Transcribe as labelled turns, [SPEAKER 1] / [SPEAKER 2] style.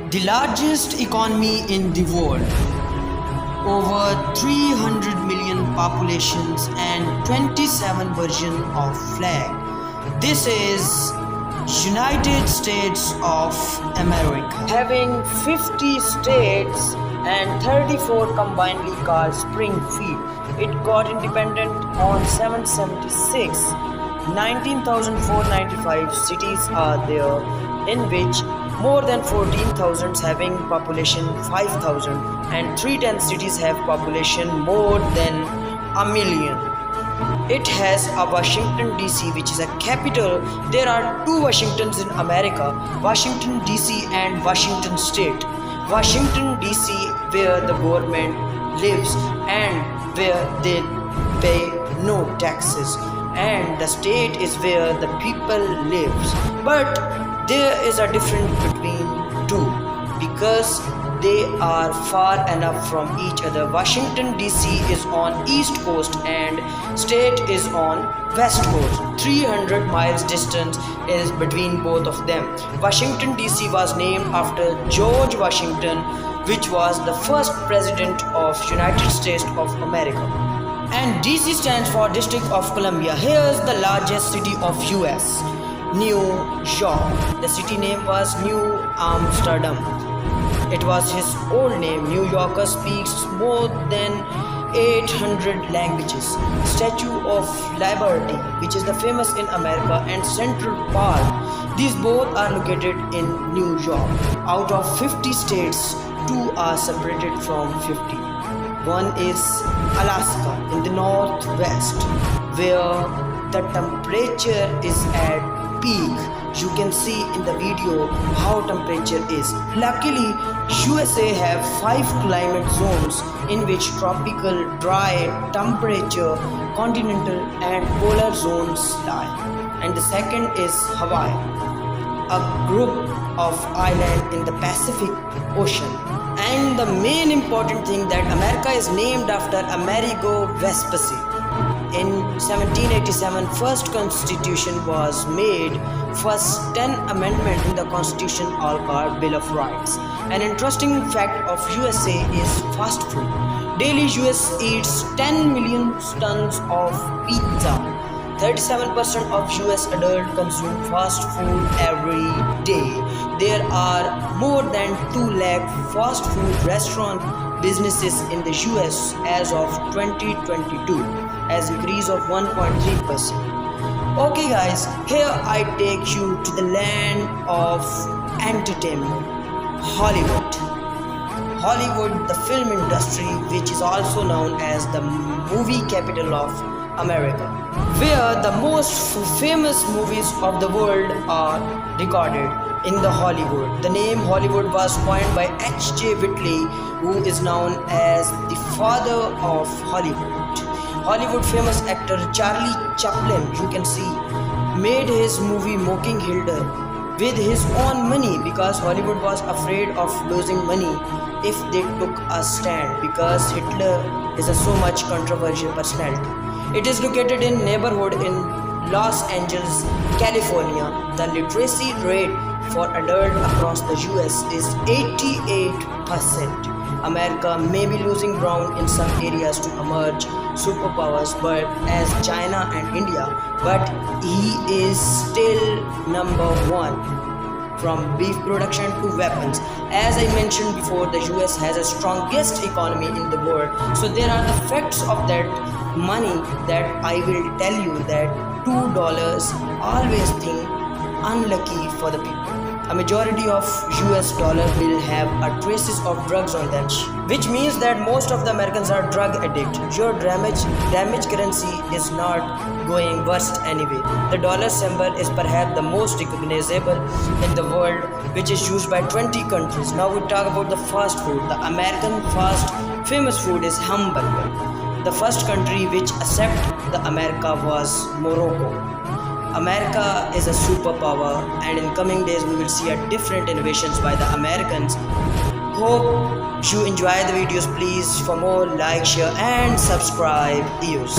[SPEAKER 1] The largest economy in the world, over 300 million populations and 27 versions of flag. This is United States of America, having 50 states and 34 combinedly called Springfield. It got independent on 776. 19,495 cities are there, in which more than 14,000 having population 5,000 and 310 cities have population more than a million. It has a Washington DC, which is a capital. There are two Washingtons in America, Washington DC and Washington State. Washington DC, where the government lives and where they pay no taxes, and the state is where the people lives. But there is a difference between two because they are far enough from each other. Washington DC is on east coast and state is on west coast. 300 miles distance is between both of them. Washington DC was named after George Washington, which was the first president of United States of America. And DC stands for District of Columbia. Here's the largest city of US, New York. The city name was New Amsterdam. It was his old name. New Yorker speaks more than 800 languages. Statue of Liberty, which is the famous in America, and Central Park. These both are located in New York. Out of 50 states, 2 are separated from 50. One is Alaska in the northwest, where the temperature is at peak. You can see in the video how temperature is. Luckily, USA have 5 climate zones in which tropical, dry, temperature, continental and polar zones lie. And the second is Hawaii, a group of islands in the Pacific Ocean. And the main important thing that America is named after Amerigo Vespucci. In 1787, first constitution was made. First 10 amendment in the constitution all called Bill of Rights. An interesting fact of USA is fast food. Daily US eats 10 million tons of pizza. 37% of US adults consume fast food every day. There are more than 2 lakh fast food restaurant businesses in the US as of 2022, as increase of 1.3%. Okay guys, here I take you to the land of entertainment, Hollywood. Hollywood, the film industry, which is also known as the movie capital of America, where the most famous movies of the world are recorded in the Hollywood. The name Hollywood was coined by H.J. Whitley, who is known as the father of Hollywood. Hollywood famous actor Charlie Chaplin, you can see, made his movie Mocking Hitler with his own money because Hollywood was afraid of losing money if they took a stand, because Hitler is a so much controversial personality. It is located in neighborhood in Los Angeles, California. The literacy rate for adults across the US is 88%. America may be losing ground in some areas to emerge superpowers, but as China and India, but he is still number 1 from beef production to weapons. As I mentioned before, the US has the strongest economy in the world. So there are the facts of that money that I will tell you that $2 always think unlucky for the people. A majority of US dollar will have a traces of drugs on them, which means that most of the Americans are drug addicts. Your damage currency is not going worst anyway. The dollar symbol is perhaps the most recognizable in the world, which is used by 20 countries. Now we talk about the fast food. The American fast famous food is hamburger. The first country which accepted the America was Morocco. America is a superpower, and in coming days we will see a different innovations by the Americans. Hope you enjoy the videos. Please, for more, like, share and subscribe. Use.